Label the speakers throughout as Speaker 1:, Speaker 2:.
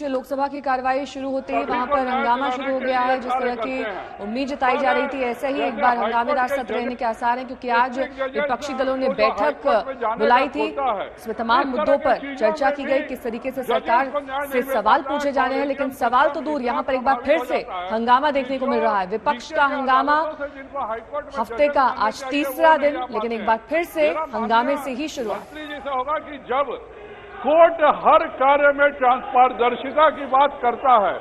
Speaker 1: बीच लोकसभा की कार्रवाई शुरू होते ही वहां पर हंगामा शुरू हो गया है। जिस तरह की उम्मीद जताई जा रही थी, ऐसे ही एक बार हंगामेदार सत्र रहने के आसार हैं, क्योंकि आज विपक्षी दलों ने बैठक बुलाई थी। इसमें तमाम मुद्दों पर चर्चा की गई, किस तरीके से सरकार से सवाल पूछे जाने हैं। लेकिन सवाल तो दूर, यहाँ पर एक बार फिर से हंगामा देखने को मिल रहा है। विपक्ष का हंगामा हफ्ते का आज तीसरा दिन, लेकिन एक बार फिर से हंगामे से ही शुरुआत।
Speaker 2: होगा कि जब कोर्ट हर कार्य में ट्रांसपारदर्शिता की बात करता है,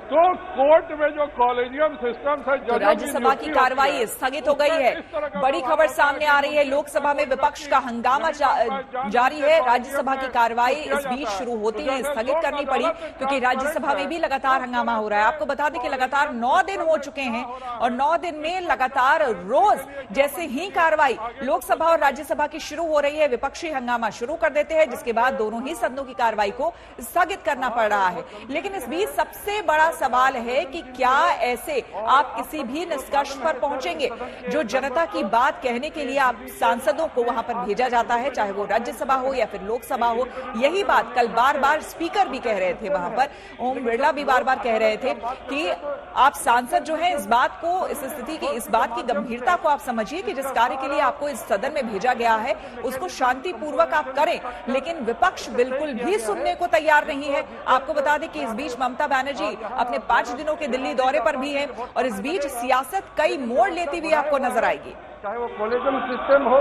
Speaker 2: तो कोर्ट में जो कॉलेजियम सिस्टम है,
Speaker 3: तो राज्यसभा की कार्रवाई स्थगित हो गई है। बड़ी खबर सामने आ रही है, लोकसभा में विपक्ष का हंगामा जारी है। राज्यसभा की कार्रवाई इस बीच शुरू होती है स्थगित करनी पड़ी, क्योंकि राज्यसभा में भी लगातार हंगामा हो रहा है। आपको बता दें कि लगातार 9 दिन हो चुके हैं और 9 दिन में लगातार रोज जैसे ही कार्रवाई लोकसभा और राज्यसभा की शुरू हो रही है, विपक्षी हंगामा शुरू कर देते हैं, जिसके बाद दोनों ही सदनों की कार्रवाई को स्थगित करना पड़ रहा है। लेकिन इस बीच सबसे बड़ा सवाल है कि क्या ऐसे आप किसी भी निष्कर्ष पर पहुंचेंगे जो जनता की बात कहने के लिए आप सांसदों को वहां पर भेजा जाता है, चाहे वो राज्यसभा हो या फिर लोकसभा हो। यही बात कल बार बार स्पीकर भी कह रहे थे, वहां पर ओम बिरला भी बार बार कह रहे थे कि आप सांसद जो है इस बात को, इस स्थिति की, इस बात की गंभीरता को आप समझिए कि जिस कार्य के लिए आपको इस सदन में भेजा गया है उसको शांतिपूर्वक आप करें। लेकिन विपक्ष बिल्कुल भी सुनने को तैयार नहीं है। आपको बता दें कि इस बीच ममता बनर्जी अपने 5 दिनों के दिल्ली दौरे पर भी हैं और इस बीच सियासत कई मोड़ लेती हुई आपको नजर आएगी।
Speaker 2: चाहे वो कॉलेजियम सिस्टम हो,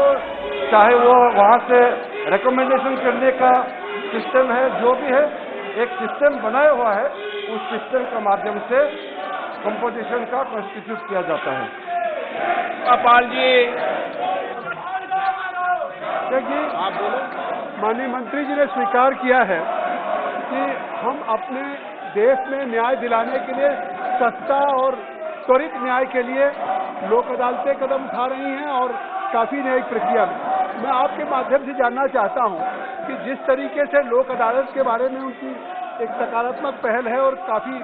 Speaker 2: चाहे वो वहां से रिकमेंडेशन करने का सिस्टम है, जो भी है एक सिस्टम बनाया हुआ है, उस सिस्टम के माध्यम से कंपोजिशन का कॉन्स्टिट्यूट किया जाता है। अपाल जी, देखिए, आप बोलो। माननीय मंत्री जी ने स्वीकार किया है कि हम अपने देश में न्याय दिलाने के लिए, सस्ता और त्वरित न्याय के लिए लोक अदालतें कदम उठा रही हैं और काफी न्यायिक प्रक्रिया में। मैं आपके माध्यम से जानना चाहता हूं कि जिस तरीके से लोक अदालत के बारे में उनकी एक सकारात्मक पहल है और काफी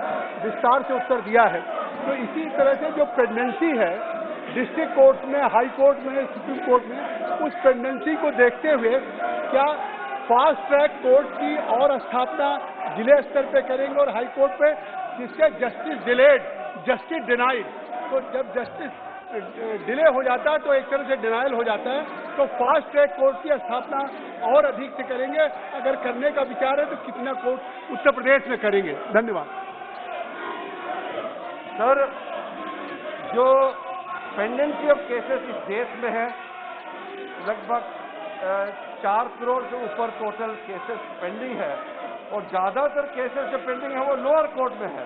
Speaker 2: विस्तार से उत्तर दिया है, तो इसी तरह से जो पेंडेंसी है डिस्ट्रिक्ट कोर्ट में, हाई कोर्ट में, सुप्रीम कोर्ट में, उस पेंडेंसी को देखते हुए क्या फास्ट ट्रैक कोर्ट की और स्थापना जिले स्तर पे करेंगे और हाई कोर्ट पे, जिससे जस्टिस डिलेड, जस्टिस डिनाइड। तो जब जस्टिस डिले हो जाता है तो एक तरह से डिनाइल हो जाता है। तो फास्ट ट्रैक कोर्ट की स्थापना और अधिक से करेंगे। अगर करने का विचार है तो कितना कोर्ट उत्तर प्रदेश में करेंगे। धन्यवाद
Speaker 4: सर। जो पेंडेंसी ऑफ केसेस इस देश में है, लगभग 4 करोड़ से ऊपर टोटल केसेस पेंडिंग है और ज्यादातर केसेस जो पेंडिंग है वो लोअर कोर्ट में है।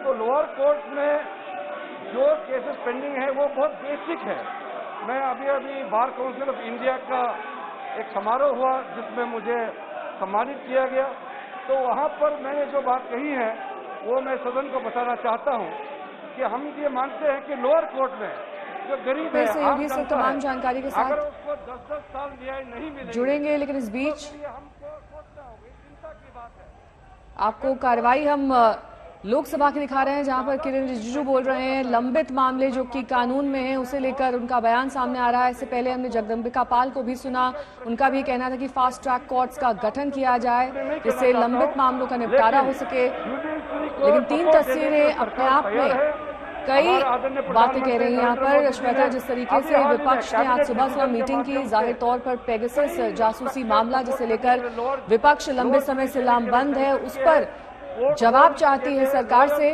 Speaker 4: तो लोअर कोर्ट में जो केसेस पेंडिंग है वो बहुत बेसिक है। मैं अभी बार काउंसिल ऑफ इंडिया का एक समारोह हुआ जिसमें मुझे सम्मानित किया गया, तो वहां पर मैंने जो बात कही है वो मैं सदन को बताना चाहता हूं कि हम ये मानते हैं कि लोअर कोर्ट में जो गरीब है,
Speaker 1: सहयोगी से तमाम जानकारी के साथ
Speaker 4: अगर उसको 10-10 साल न्याय नहीं मिलेगा
Speaker 1: जुड़ेंगे। लेकिन इस बीच
Speaker 4: हमको सोचना होगा, चिंता की बात है।
Speaker 1: आपको कार्रवाई हम लोकसभा की दिखा रहे हैं, जहां पर किरण रिजिजू बोल रहे हैं लंबित मामले जो कि कानून में हैं उसे लेकर उनका बयान सामने आ रहा है। इससे पहले हमने जगदम्बिका पाल को भी सुना, उनका भी कहना था कि फास्ट ट्रैक कोर्ट्स का गठन किया जाए जिससे लंबित मामलों का निपटारा हो सके। लेकिन 3 तस्वीरें अपने आप में कई बातें कह रही हैं। यहाँ पर श्वेता, जिस तरीके से विपक्ष ने आज सुबह मीटिंग की, जाहिर तौर पर पेगासस जासूसी मामला जिसे लेकर विपक्ष लंबे समय से लामबंद है, उस पर जवाब चाहती है सरकार से।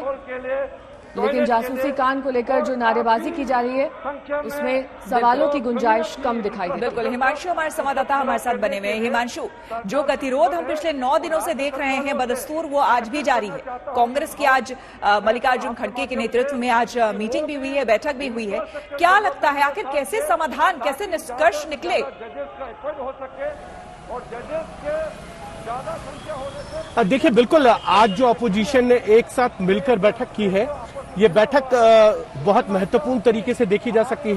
Speaker 1: लेकिन जासूसी कांड को लेकर जो नारेबाजी की जा रही है उसमें सवालों की गुंजाइश कम दिखाई देती है।
Speaker 3: बिल्कुल, हिमांशु हमारे संवाददाता हमारे साथ बने हुए हैं। हिमांशु, जो गतिरोध हम पिछले 9 दिनों से देख रहे हैं बदस्तूर, वो आज भी जारी है। कांग्रेस की आज मल्लिकार्जुन खड़गे के नेतृत्व में आज मीटिंग भी हुई है, बैठक भी हुई है। क्या लगता है आखिर कैसे समाधान, कैसे निष्कर्ष निकले?
Speaker 5: देखिए, बिल्कुल आज जो अपोजिशन ने एक साथ मिलकर बैठक की है, ये बैठक बहुत महत्वपूर्ण तरीके से देखी जा सकती है।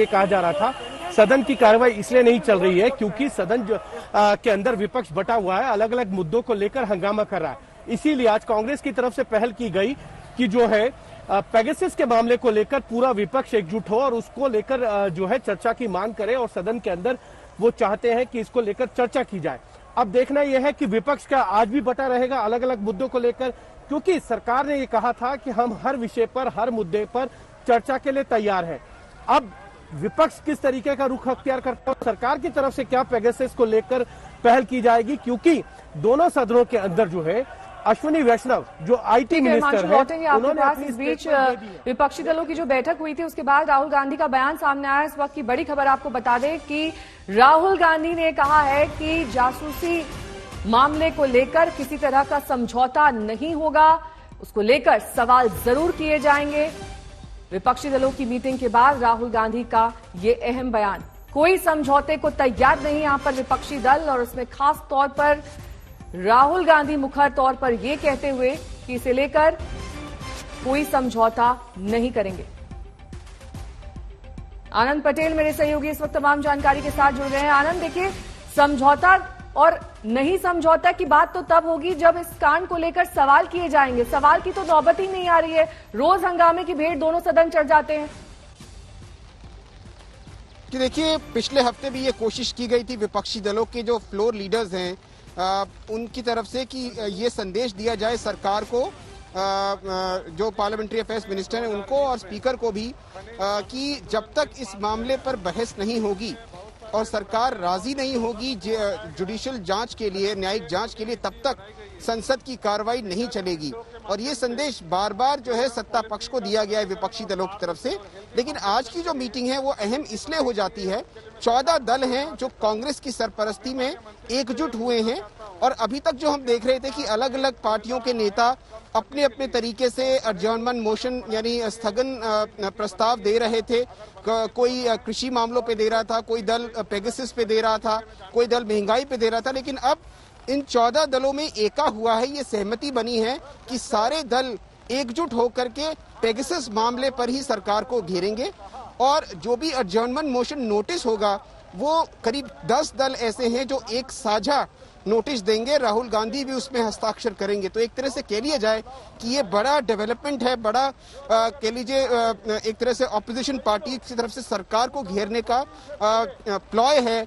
Speaker 5: कहा जा रहा था सदन की कार्रवाई इसलिए नहीं चल रही है क्योंकि सदन के अंदर विपक्ष बटा हुआ है, अलग अलग मुद्दों को लेकर हंगामा कर रहा है। इसीलिए आज कांग्रेस की तरफ से पहल की गई कि जो है पेगासस के मामले को लेकर पूरा विपक्ष एकजुट हो और उसको लेकर जो है चर्चा की मांग करे और सदन के अंदर वो चाहते हैं कि इसको लेकर चर्चा की जाए। अब देखना यह है कि विपक्ष का आज भी बटा रहेगा अलग अलग मुद्दों को लेकर, क्योंकि सरकार ने ये कहा था कि हम हर विषय पर, हर मुद्दे पर चर्चा के लिए तैयार हैं। अब विपक्ष किस तरीके का रुख अख्तियार करता है, सरकार की तरफ से क्या पेगासस को लेकर पहल की जाएगी, क्योंकि दोनों सदनों के अंदर जो है अश्विनी वैष्णव जो आईटी मिनिस्टर है, उन्होंने अपनी
Speaker 1: इस बीच विपक्षी दलों की जो बैठक हुई थी उसके बाद राहुल गांधी का बयान सामने आया। इस वक्त की बड़ी खबर आपको बता दें कि राहुल गांधी ने कहा है कि जासूसी मामले को लेकर किसी तरह का समझौता नहीं होगा, उसको लेकर सवाल जरूर किए जाएंगे। विपक्षी दलों की मीटिंग के बाद राहुल गांधी का ये अहम बयान, कोई समझौते को तैयार नहीं यहां पर विपक्षी दल, और उसमें खास तौर पर राहुल गांधी मुखर तौर पर यह कहते हुए कि इसे लेकर कोई समझौता नहीं करेंगे। आनंद पटेल मेरे सहयोगी इस वक्त तमाम जानकारी के साथ जुड़ रहे हैं। आनंद, देखिए, समझौता और नहीं समझौता की बात तो तब होगी जब इस कांड को लेकर सवाल किए जाएंगे। सवाल की तो नौबत ही नहीं आ रही है, रोज हंगामे की भेंट दोनों सदन चढ़ जाते हैं।
Speaker 6: कि देखिए, पिछले हफ्ते भी ये कोशिश की गई थी विपक्षी दलों के जो फ्लोर लीडर्स हैं उनकी तरफ से कि ये संदेश दिया जाए सरकार को, जो पार्लियामेंट्री अफेयर्स मिनिस्टर हैं उनको और स्पीकर को भी, कि जब तक इस मामले पर बहस नहीं होगी और सरकार राजी नहीं होगी जुडिशियल जांच के लिए, न्यायिक जांच के लिए, तब तक संसद की कार्रवाई नहीं चलेगी। और ये संदेश बार बार जो है सत्ता पक्ष को दिया गया है विपक्षी दलों की तरफ से। लेकिन आज की जो मीटिंग है वो अहम इसलिए हो जाती है, 14 दल हैं जो कांग्रेस की सरपरस्ती में एकजुट हुए हैं, और अभी तक जो हम देख रहे थे कि अलग अलग पार्टियों के नेता अपने अपने तरीके से एडजर्नमेंट मोशन यानी स्थगन प्रस्ताव दे रहे थे। कोई कृषि मामलों पे दे रहा था, कोई दल पेगासस पे दे रहा था, कोई दल महंगाई पे दे रहा था। लेकिन अब इन 14 दलों में एका हुआ है, ये सहमति बनी है कि सारे दल एकजुट होकर के पेगासस मामले पर ही सरकार को घेरेंगे, और जो भी एडजर्नमेंट मोशन नोटिस होगा वो करीब 10 दल ऐसे हैं जो एक साझा नोटिस देंगे, राहुल गांधी भी उसमें हस्ताक्षर करेंगे। तो एक तरह से कह लिया जाए कि ये बड़ा डेवलपमेंट है, बड़ा कह लीजिए एक तरह से ऑपोजिशन पार्टी की तरफ से सरकार को घेरने का प्लॉय है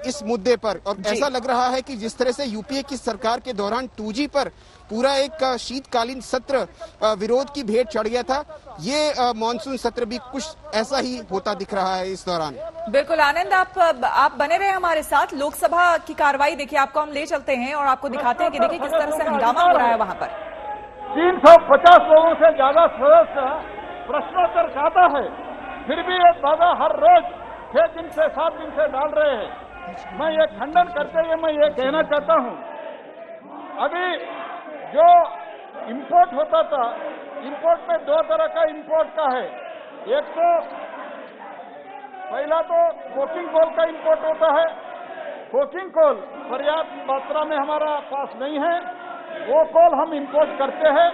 Speaker 6: इस मुद्दे पर। और ऐसा लग रहा है कि जिस तरह से यूपीए की सरकार के दौरान 2G पर पूरा एक शीतकालीन सत्र विरोध की भेंट चढ़ गया था, ये मॉनसून सत्र भी कुछ ऐसा ही होता दिख रहा है इस दौरान।
Speaker 3: बिल्कुल आनंद, आप बने रहे हमारे साथ। लोकसभा की कार्रवाई देखिए, आपको हम ले चलते हैं और आपको दिखाते हैं कि देखिए किस तरह से हंगामा हो रहा है वहां पर।
Speaker 2: 350 लोगों से ज्यादा सदस्य प्रश्नोत्तर चाहता है, फिर भी ये दादा हर रोज 6 दिन से 7 दिन से डाल रहे हैं। मैं ये खंडन करते हुए मैं ये कहना चाहता हूं, अभी जो इंपोर्ट होता था, इंपोर्ट में 2 तरह का इंपोर्ट का है। एक तो पहला तो कोकिंग कोल का इंपोर्ट होता है। कोकिंग कोल पर्याप्त मात्रा में हमारा पास नहीं है, वो कोल हम इंपोर्ट करते हैं।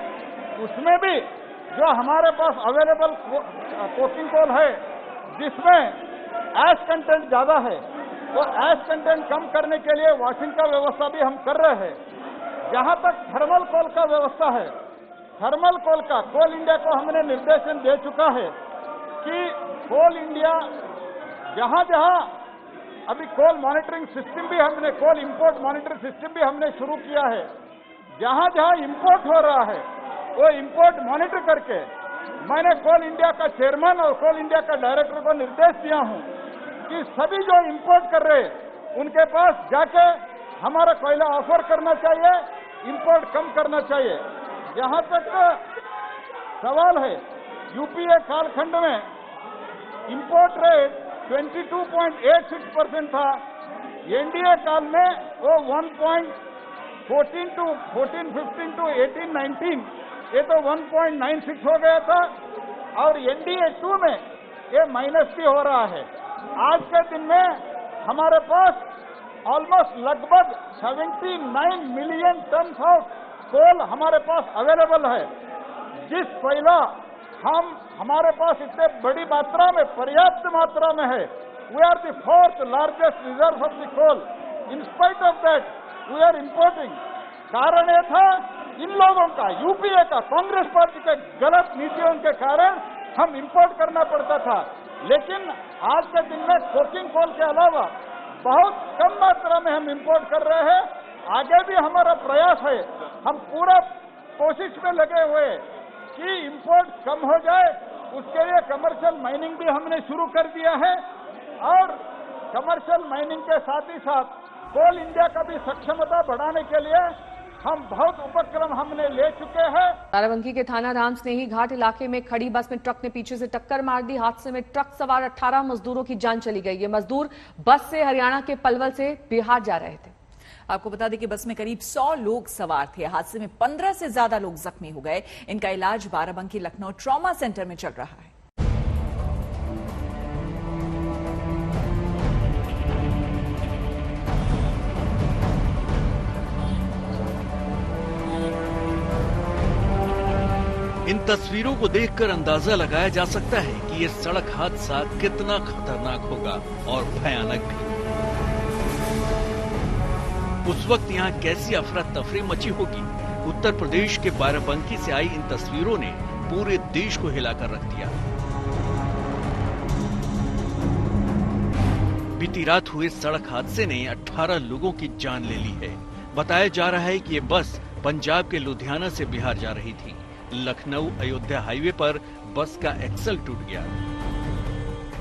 Speaker 2: उसमें भी जो हमारे पास अवेलेबल कोकिंग कोल है जिसमें ऐश कंटेंट ज्यादा है, वो ऐश कंटेंट कम करने के लिए वॉशिंग का व्यवस्था भी हम कर रहे हैं। जहां तक थर्मल कोल का व्यवस्था है, थर्मल कोल का कोल इंडिया को हमने निर्देशन दे चुका है कि कोल इंडिया जहां जहां अभी कोल मॉनिटरिंग सिस्टम भी हमने, कोल इंपोर्ट मॉनिटरिंग सिस्टम भी हमने शुरू किया है। जहां जहां इंपोर्ट हो रहा है वो इंपोर्ट मॉनिटर करके मैंने कोल इंडिया का चेयरमैन और कोल इंडिया का डायरेक्टर को निर्देश दिया हूं कि सभी जो इंपोर्ट कर रहे उनके पास जाके हमारा कोयला ऑफर करना चाहिए, इंपोर्ट कम करना चाहिए। जहां तक सवाल है, यूपीए कालखंड में इंपोर्ट रेट 22.86% था, एनडीए काल में वो 1.14 to 14-15 to 18-19 ये तो 1.96 हो गया था, और एनडीए 2 में ये माइनस भी हो रहा है। आज के दिन में हमारे पास ऑलमोस्ट लगभग 79 मिलियन टन ऑफ कोल हमारे पास अवेलेबल है, जिस कोयला हमारे पास इतने बड़ी मात्रा में, पर्याप्त मात्रा में है। We are the 4th largest reserve of the coal. In spite of that we are importing. कारण ये था इन लोगों का, यूपीए का, कांग्रेस पार्टी के गलत नीतियों के कारण हम इंपोर्ट करना पड़ता था। लेकिन आज के दिन में कोकिंग कोल के अलावा बहुत कम मात्रा में हम इंपोर्ट कर रहे हैं,
Speaker 7: आगे भी हमारा प्रयास है, हम पूरा कोशिश में लगे हुए कि इंपोर्ट कम हो जाए। उसके लिए कमर्शियल माइनिंग भी हमने शुरू कर दिया है और कमर्शियल माइनिंग के साथ ही साथ कोल इंडिया का भी सक्षमता बढ़ाने के लिए हम बहुत उपक्रम हमने ले चुके हैं।
Speaker 1: बाराबंकी के थाना राम स्नेही घाट इलाके में खड़ी बस में ट्रक ने पीछे से टक्कर मार दी। हादसे में ट्रक सवार 18 मजदूरों की जान चली गई। ये मजदूर बस से हरियाणा के पलवल से बिहार जा रहे थे।
Speaker 3: आपको बता दें कि बस में करीब 100 लोग सवार थे। हादसे में 15 से ज्यादा लोग जख्मी हो गए। इनका इलाज बाराबंकी लखनऊ ट्रॉमा सेंटर में चल रहा है।
Speaker 8: इन तस्वीरों को देखकर अंदाजा लगाया जा सकता है कि ये सड़क हादसा कितना खतरनाक होगा और भयानक भी। उस वक्त यहाँ कैसी अफरा तफरी मची होगी। उत्तर प्रदेश के बाराबंकी से आई इन तस्वीरों ने पूरे देश को हिलाकर रख दिया। बीती रात हुए सड़क हादसे ने 18 लोगों की जान ले ली है। बताया जा रहा है कि ये बस पंजाब के लुधियाना से बिहार जा रही थी। लखनऊ अयोध्या हाईवे पर बस का एक्सल टूट गया।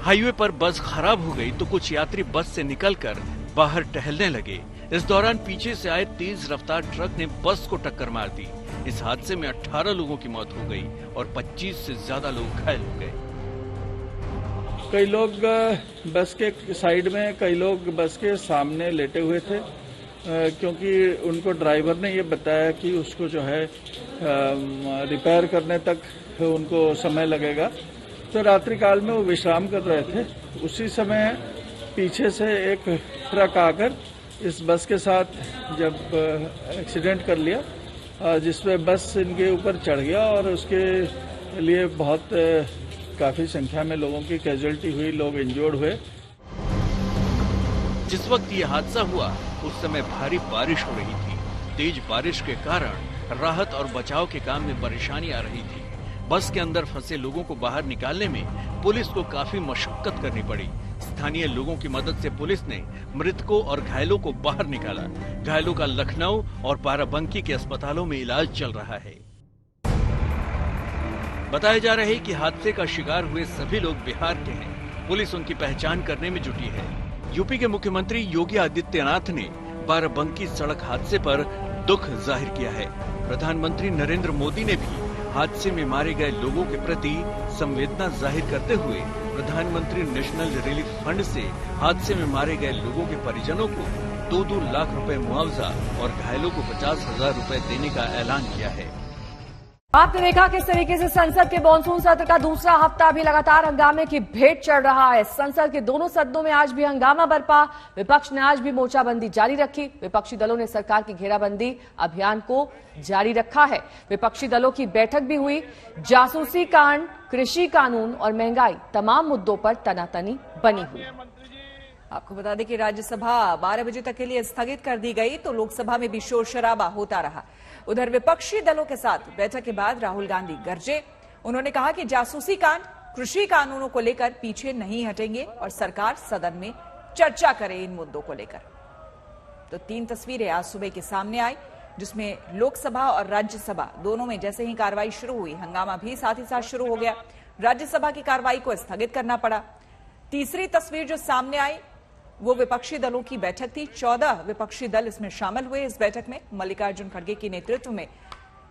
Speaker 8: हाईवे पर बस खराब हो गई तो कुछ यात्री बस से निकलकर बाहर टहलने लगे। इस दौरान पीछे से आए तेज रफ्तार ट्रक ने बस को टक्कर मार दी। इस हादसे में 18 लोगों की मौत हो गई और 25 से ज्यादा लोग घायल हो गए।
Speaker 9: कई लोग बस के साइड में, कई लोग बस के सामने लेटे हुए थे, क्योंकि उनको ड्राइवर ने ये बताया कि उसको जो है रिपेयर करने तक उनको समय लगेगा। तो रात्रि काल में वो विश्राम कर रहे थे। उसी समय पीछे से एक ट्रक आकर इस बस के साथ जब एक्सीडेंट कर लिया, जिसमें बस इनके ऊपर चढ़ गया और उसके लिए बहुत काफी संख्या में लोगों की कैजुअल्टी हुई, लोग इंजर्ड हुए।
Speaker 8: जिस वक्त ये हादसा हुआ उस समय भारी बारिश हो रही थी। तेज बारिश के कारण राहत और बचाव के काम में परेशानी आ रही थी। बस के अंदर फंसे लोगों को बाहर निकालने में पुलिस को काफी मशक्कत करनी पड़ी। स्थानीय लोगों की मदद से पुलिस ने मृतकों और घायलों को बाहर निकाला। घायलों का लखनऊ और बाराबंकी के अस्पतालों में इलाज चल रहा है। बताया जा रहा है कि हादसे का शिकार हुए सभी लोग बिहार के हैं। पुलिस उनकी पहचान करने में जुटी है। यूपी के मुख्यमंत्री योगी आदित्यनाथ ने बाराबंकी सड़क हादसे पर दुख जाहिर किया है। प्रधानमंत्री नरेंद्र मोदी ने भी हादसे में मारे गए लोगों के प्रति संवेदना जाहिर करते हुए प्रधानमंत्री नेशनल रिलीफ फंड से हादसे में मारे गए लोगों के परिजनों को 2-2 लाख रुपए मुआवजा और घायलों को 50,000 रुपए देने का ऐलान किया है।
Speaker 1: आपने देखा किस तरीके से संसद के मॉनसून सत्र का दूसरा हफ्ता भी लगातार हंगामे की भेंट चढ़ रहा है। संसद के दोनों सदनों में आज भी हंगामा बरपा। विपक्ष ने आज भी मोर्चाबंदी जारी रखी। विपक्षी दलों ने सरकार की घेराबंदी अभियान को जारी रखा है। विपक्षी दलों की बैठक भी हुई। जासूसी कांड, कृषि कानून और महंगाई तमाम मुद्दों पर तनातनी बनी हुई।
Speaker 3: आपको बता दें कि राज्यसभा 12 बजे तक के लिए स्थगित कर दी गई तो लोकसभा में भी शोर शराबा होता रहा। उधर विपक्षी दलों के साथ बैठक के बाद राहुल गांधी गरजे। उन्होंने कहा कि जासूसी कांड, कृषि कानूनों को लेकर पीछे नहीं हटेंगे और सरकार सदन में चर्चा करे इन मुद्दों को लेकर। तो 3 तस्वीरें आज सुबह के सामने आई, जिसमें लोकसभा और राज्यसभा दोनों में जैसे ही कार्रवाई शुरू हुई, हंगामा भी साथ ही साथ शुरू हो गया। राज्यसभा की कार्रवाई को स्थगित करना पड़ा। तीसरी तस्वीर जो सामने आई वो विपक्षी दलों की बैठक थी। 14 विपक्षी दल इसमें शामिल हुए। इस बैठक में मल्लिकार्जुन खड़गे के नेतृत्व में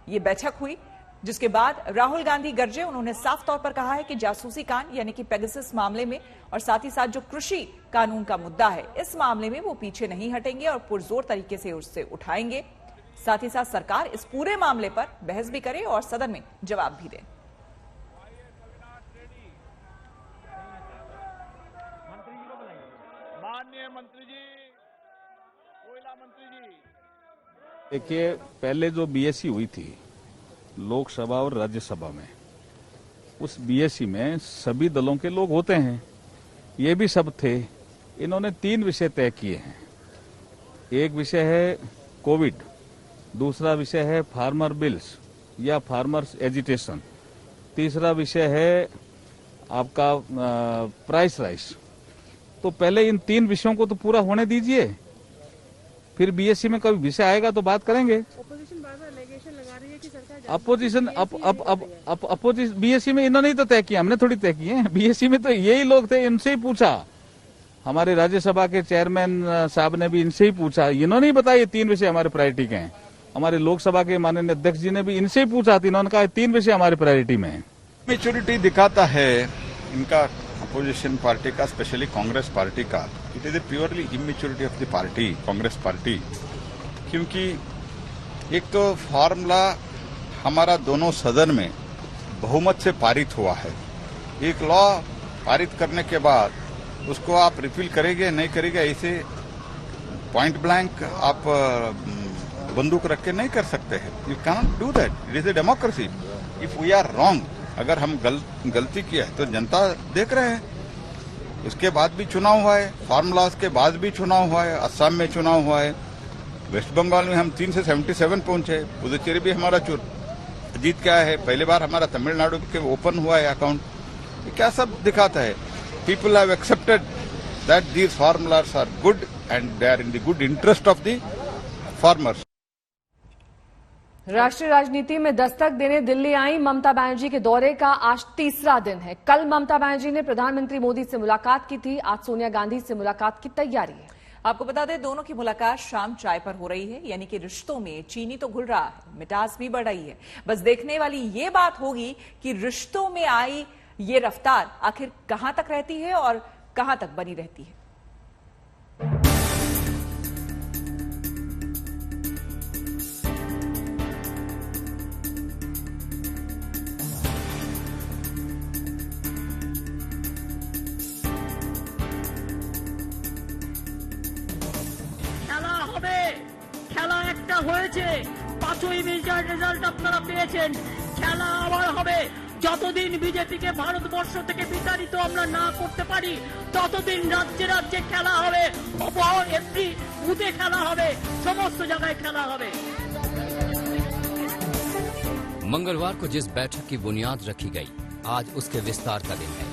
Speaker 3: ये बैठक हुई, जिसके बाद राहुल गांधी गरजे। उन्होंने साफ तौर पर कहा है कि जासूसी कांड यानी कि पेगासस मामले में और साथ ही साथ जो कृषि कानून का मुद्दा है, इस मामले में वो पीछे नहीं हटेंगे और पुरजोर तरीके से उससे उठाएंगे। साथ ही साथ सरकार इस पूरे मामले पर बहस भी करे और सदन में जवाब भी दे।
Speaker 7: मंत्री जी, कोयला मंत्री जी,
Speaker 10: देखिए, पहले जो बीएससी हुई थी लोकसभा और राज्यसभा में, उस बीएससी में सभी दलों के लोग होते हैं, ये भी सब थे। इन्होंने 3 विषय तय किए हैं। एक विषय है कोविड, दूसरा विषय है फार्मर बिल्स या फार्मर्स एजिटेशन, तीसरा विषय है आपका प्राइस राइस। तो पहले इन 3 विषयों को तो पूरा होने दीजिए, फिर बीएससी में कभी विषय आएगा तो बात करेंगे।
Speaker 11: अपोजिशन बार-बार एलिगेशन लगा रही है कि सरकार
Speaker 10: अपोजिशन बीएससी में इन्होंने ही तो तय किया, हमने थोड़ी तय किए हैं। बीएससी में तो यही लोग थे, इनसे ही पूछा। हमारे राज्यसभा के चेयरमैन साहब ने भी इनसे ही पूछा, इन्होंने ही बताया 3 विषय हमारे प्रायोरिटी के हैं। हमारे लोकसभा के माननीय अध्यक्ष जी ने भी इनसे ही पूछा था, इन्होंने कहा 3 विषय हमारे प्रायोरिटी में है।
Speaker 12: मैच्योरिटी दिखाता है इनका अपोजिशन पार्टी का, स्पेशली कांग्रेस पार्टी का। It is A purely immaturity of the party, Congress party. क्योंकि एक तो फॉर्मूला हमारा दोनों सदन में बहुमत से पारित हुआ है। एक लॉ पारित करने के बाद उसको आप रिपील करेंगे नहीं करेंगे, ऐसे पॉइंट ब्लैंक आप बंदूक रख के नहीं कर सकते हैं। You cannot do that, it is a democracy. If we are wrong, अगर हम गलती किया है तो जनता देख रहे हैं। उसके बाद भी चुनाव हुआ है, फार्मूलाज के बाद भी चुनाव हुआ है, असम में चुनाव हुआ है, वेस्ट बंगाल में हम 3 से 77 पहुंचे, पुदुचेरी भी हमारा जीत गया है, पहली बार हमारा तमिलनाडु के ओपन हुआ है अकाउंट। ये क्या सब दिखाता है? People have accepted that these formulas are good and they are in the good interest of the farmers.
Speaker 1: राष्ट्रीय राजनीति में दस्तक देने दिल्ली आई ममता बनर्जी के दौरे का आज तीसरा दिन है। कल ममता बनर्जी ने प्रधानमंत्री मोदी से मुलाकात की थी, आज सोनिया गांधी से मुलाकात की तैयारी है।
Speaker 3: आपको बता दें, दोनों की मुलाकात शाम चाय पर हो रही है, यानी कि रिश्तों में चीनी तो घुल रहा है, मिठास भी बढ़ रही है। बस देखने वाली ये बात होगी कि रिश्तों में आई ये रफ्तार आखिर कहां तक रहती है और कहां तक बनी रहती है।
Speaker 11: খেলা একটা হয়েছে, 5ই মের রেজাল্ট আপনারা পেয়েছেন। খেলা আবার হবে। যতদিন বিজেপিকে ভারতবর্ষ থেকে বিতাড়িত আমরা না করতে পারি, ততদিন রাজ্যে রাজ্যে খেলা হবে, এভরি বুথে খেলা হবে, সমস্ত জায়গায় খেলা হবে।
Speaker 13: मंगलवार को जिस बैठक की बुनियाद रखी गई, आज उसके विस्तार का दिन है।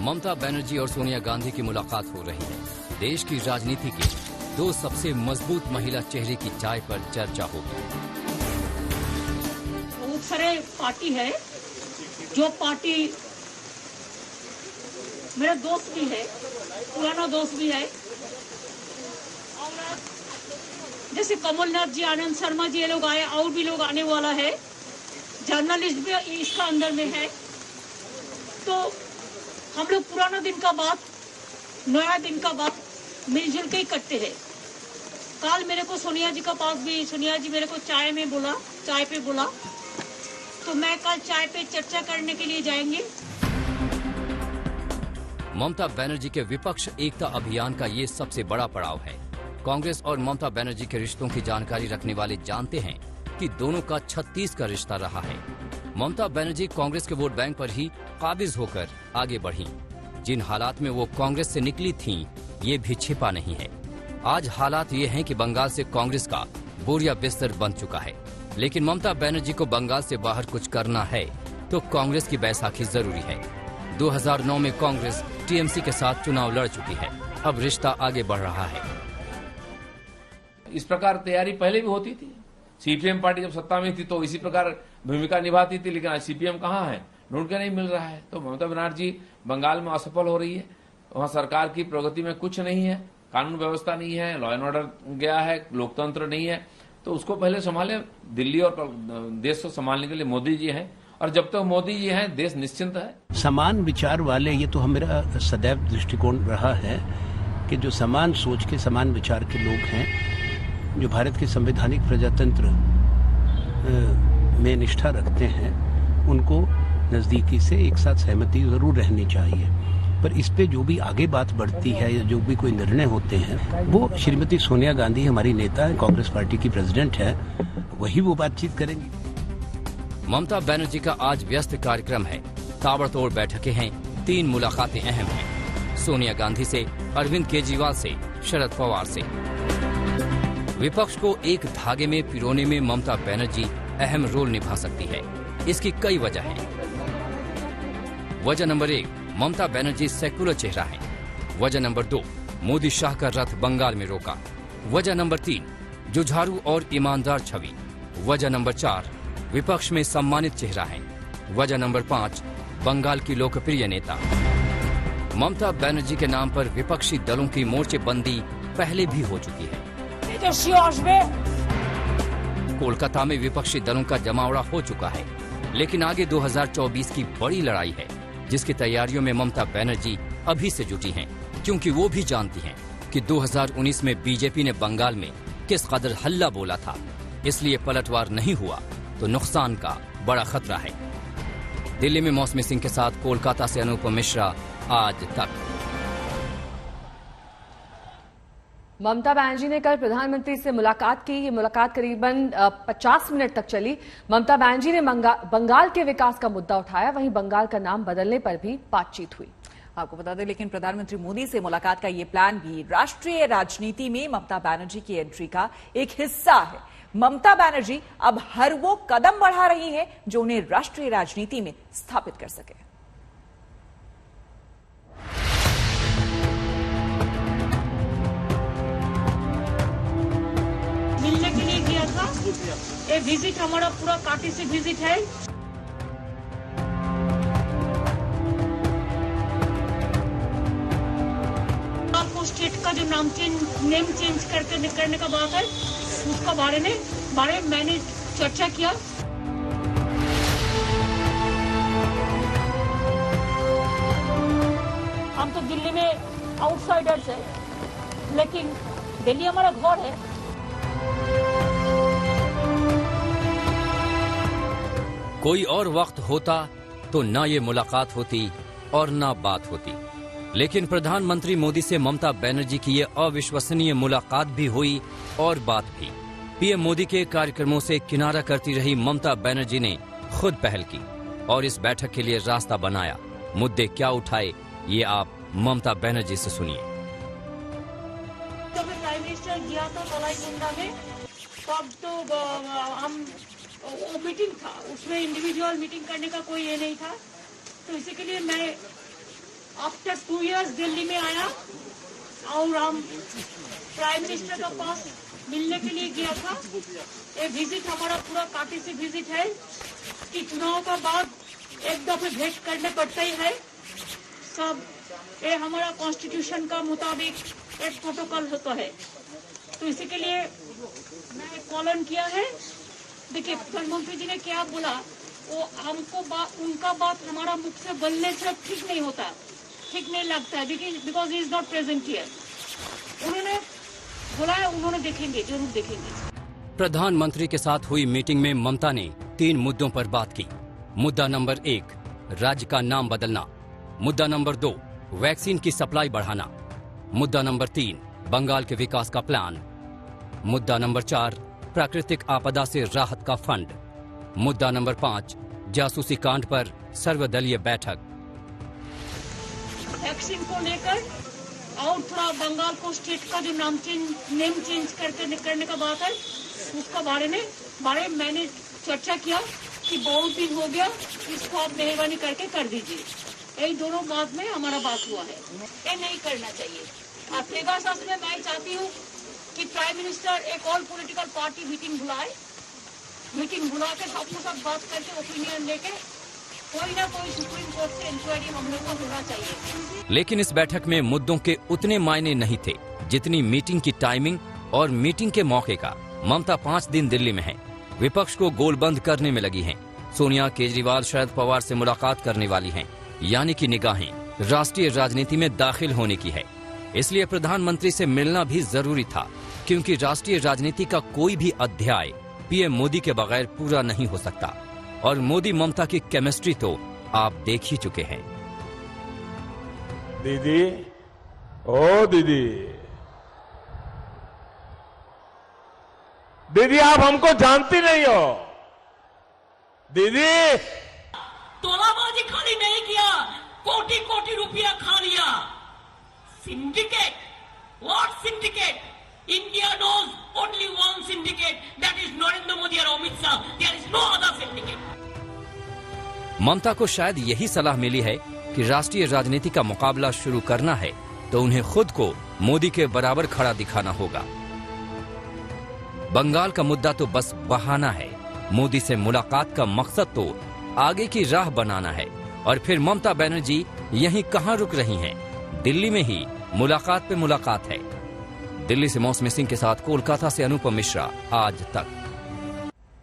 Speaker 13: ममता बनर्जी और सोनिया गांधी की मुलाकात हो रही है। देश की राजनीति की 2 सबसे मजबूत महिला चेहरे की चाय पर चर्चा होगी।
Speaker 11: बहुत सारे पार्टी है, जो पार्टी मेरा दोस्त भी है, पुराना दोस्त भी है, और जैसे कमलनाथ जी, आनंद शर्मा जी, ये लोग आए, और भी लोग आने वाला है, जर्नलिस्ट भी इसका अंदर में है। तो हम लोग पुराना दिन का बात, नया दिन का बात मिलजुल के ही करते हैं। कल मेरे को सोनिया जी का पास भी, सोनिया जी मेरे को चाय पे बोला, तो मैं कल चाय पे चर्चा करने के लिए जाएंगे।
Speaker 13: ममता बनर्जी के विपक्ष एकता अभियान का ये सबसे बड़ा पड़ाव है। कांग्रेस और ममता बनर्जी के रिश्तों की जानकारी रखने वाले जानते हैं कि दोनों का 36 का रिश्ता रहा है। ममता बनर्जी कांग्रेस के वोट बैंक पर ही काबिज होकर आगे बढ़ी। जिन हालात में वो कांग्रेस से निकली थीं, ये भी छिपा नहीं है। आज हालात ये हैं कि बंगाल से कांग्रेस का बोरिया बिस्तर बन चुका है। लेकिन ममता बनर्जी को बंगाल से बाहर कुछ करना है तो कांग्रेस की बैसाखी जरूरी है। 2009 में कांग्रेस टीएमसी के साथ चुनाव लड़ चुकी है, अब रिश्ता आगे बढ़ रहा है।
Speaker 14: इस प्रकार तैयारी पहले भी होती थी। सीपीएम पार्टी जब सत्ता में थी तो इसी प्रकार भूमिका निभाती थी, लेकिन आज सीपीएम कहाँ है, ढूंढ के नहीं मिल रहा है। तो ममता बनर्जी बंगाल में असफल हो रही है, वहाँ सरकार की प्रगति में कुछ नहीं है, कानून व्यवस्था नहीं है, लॉ एंड ऑर्डर गया है, लोकतंत्र नहीं है। तो उसको पहले संभाले। दिल्ली और देश को संभालने के लिए मोदी जी हैं, और जब तक मोदी जी हैं देश निश्चिंत है।
Speaker 15: समान विचार वाले, ये तो मेरा सदैव दृष्टिकोण रहा है कि जो समान सोच के, समान विचार के लोग हैं, जो भारत के संवैधानिक प्रजातंत्र में निष्ठा रखते हैं, उनको नजदीकी से एक साथ सहमति जरूर रहनी चाहिए। पर इस पे जो भी आगे बात बढ़ती है या जो भी कोई निर्णय होते हैं, वो श्रीमती सोनिया गांधी हमारी नेता है, कांग्रेस पार्टी की प्रेसिडेंट है, वही वो बातचीत करेंगी।
Speaker 13: ममता बनर्जी का आज व्यस्त कार्यक्रम है, ताबड़तोड़ बैठकें हैं, 3 मुलाकातें अहम हैं। सोनिया गांधी से, अरविंद केजरीवाल से, शरद पवार से। विपक्ष को एक धागे में पिरोने में ममता बनर्जी अहम रोल निभा सकती है। इसकी कई वजह हैं। वजह नंबर 1, ममता बनर्जी सेकुलर चेहरा है। वजह नंबर 2, मोदी शाह का रथ बंगाल में रोका। वजह नंबर 3, जुझारू और ईमानदार छवि। वजह नंबर 4, विपक्ष में सम्मानित चेहरा है। वजह नंबर 5, बंगाल की लोकप्रिय नेता। ममता बनर्जी के नाम पर विपक्षी दलों की मोर्चेबंदी पहले भी हो चुकी है। कोलकाता में विपक्षी दलों का जमावड़ा हो चुका है, लेकिन आगे 2024 की बड़ी लड़ाई है, जिसकी तैयारियों में ममता बनर्जी अभी से जुटी हैं, क्योंकि वो भी जानती हैं कि 2019 में बीजेपी ने बंगाल में किस कदर हल्ला बोला था। इसलिए पलटवार नहीं हुआ तो नुकसान का बड़ा खतरा है। दिल्ली में मौसमी सिंह के साथ कोलकाता से अनुपम मिश्रा, आज तक।
Speaker 1: ममता बनर्जी ने कल प्रधानमंत्री से मुलाकात की। ये मुलाकात करीबन 50 मिनट तक चली। ममता बनर्जी ने बंगाल के विकास का मुद्दा उठाया, वहीं बंगाल का नाम बदलने पर भी बातचीत हुई।
Speaker 3: आपको बता दें, लेकिन प्रधानमंत्री मोदी से मुलाकात का ये प्लान भी राष्ट्रीय राजनीति में ममता बनर्जी की एंट्री का एक हिस्सा है। ममता बनर्जी अब हर वो कदम बढ़ा रही हैं जो उन्हें राष्ट्रीय राजनीति में स्थापित कर सके।
Speaker 11: मिलने के लिए गया था। ये विजिट हमारा पूरा काटी से विजिट है। आपको स्टेट का जो नेम चेंज करने का बात है, उसका बारे में मैंने चर्चा किया। हम तो दिल्ली में आउटसाइडर्स है, लेकिन दिल्ली हमारा घर है।
Speaker 13: कोई और वक्त होता तो ना ये मुलाकात होती और ना बात होती, लेकिन प्रधानमंत्री मोदी से ममता बनर्जी की ये अविश्वसनीय मुलाकात भी हुई और बात भी। पीएम मोदी के कार्यक्रमों से किनारा करती रही ममता बनर्जी ने खुद पहल की और इस बैठक के लिए रास्ता बनाया। मुद्दे क्या उठाए, ये आप ममता बनर्जी से सुनिए।
Speaker 11: तो मैं प्राइम मिनिस्टर गया था तलाईगुंडा में, तब तो हम वो मीटिंग था, उसमें इंडिविजुअल मीटिंग करने का कोई ये नहीं था। तो इसी के लिए मैं आफ्टर 2 इयर्स दिल्ली में आया और हम प्राइम मिनिस्टर के पास मिलने के लिए गया था। ये विजिट हमारा पूरा काटी से विजिट है कि चुनाव के बाद एक दफे भेंट करने पड़ता ही है सब। ये हमारा कॉन्स्टिट्यूशन का मुताबिक एक प्रोटोकॉल होता है, तो इसी के लिए मैं कॉल ऑन किया है। देखिए, प्रधानमंत्री जी ने क्या बोला, वो हमको उनका बात हमारा मुख से बोलने से ठीक नहीं होता, ठीक नहीं लगता है, because he is not present here. उन्होंने बोला है, उन्होंने देखेंगे, जरूर देखेंगे।
Speaker 13: प्रधानमंत्री के साथ हुई मीटिंग में ममता ने 3 मुद्दों पर बात की। मुद्दा नंबर 1, राज्य का नाम बदलना। मुद्दा नंबर 2, वैक्सीन की सप्लाई बढ़ाना। मुद्दा नंबर 3, बंगाल के विकास का प्लान। मुद्दा नंबर 4, प्राकृतिक आपदा से राहत का फंड। मुद्दा नंबर 5, जासूसी कांड पर सर्वदलीय बैठक।
Speaker 11: वैक्सीन को लेकर और थोड़ा बंगाल को स्टेट का जो नेम चेंज करने का बात है, उसका बारे में मैंने चर्चा किया कि बहुत दिन हो गया, इसको आप मेहरबानी करके कर दीजिए। यही दोनों बात में हमारा बात हुआ है। ये नहीं करना चाहिए। और पेगासस में मैं चाहती हूँ कि प्राइम मिनिस्टर एक और पॉलिटिकल पार्टी मीटिंग बुला के सबके साथ बात करके ओपिनियन लेके कोई ना कोई सुप्रीम कोर्ट से इंक्वायरी हम लोग को होना चाहिए।
Speaker 13: लेकिन इस बैठक में मुद्दों के उतने मायने नहीं थे जितनी मीटिंग की टाइमिंग और मीटिंग के मौके का। ममता 5 दिन दिल्ली में है, विपक्ष को गोलबंद करने में लगी हैं। सोनिया, केजरीवाल, शरद पवार से मुलाकात करने वाली हैं, यानी कि निगाहें राष्ट्रीय राजनीति में दाखिल होने की है। इसलिए प्रधानमंत्री से मिलना भी जरूरी था, क्योंकि राष्ट्रीय राजनीति का कोई भी अध्याय पीएम मोदी के बगैर पूरा नहीं हो सकता। और मोदी ममता की केमिस्ट्री तो आप देख ही चुके हैं।
Speaker 16: दीदी, ओ दीदी, दीदी आप हमको जानती नहीं हो। दीदी,
Speaker 11: तोलाबाजी खाली नहीं किया, कोटि कोटि रुपया खा लिया। Syndicate, what syndicate? India knows only one syndicate, that is Narendra Modi or Amit Shah. There is no other syndicate.
Speaker 13: ममता को शायद यही सलाह मिली है कि राष्ट्रीय राजनीति का मुकाबला शुरू करना है तो उन्हें खुद को मोदी के बराबर खड़ा दिखाना होगा। बंगाल का मुद्दा तो बस बहाना है। मोदी से मुलाकात का मकसद तो आगे की राह बनाना है। और फिर ममता बनर्जी यहीं कहां रुक रही हैं? दिल्ली में ही मुलाकात पे मुलाकात है। दिल्ली से मौसमी सिंह के साथ कोलकाता से अनुपम मिश्रा, आज तक।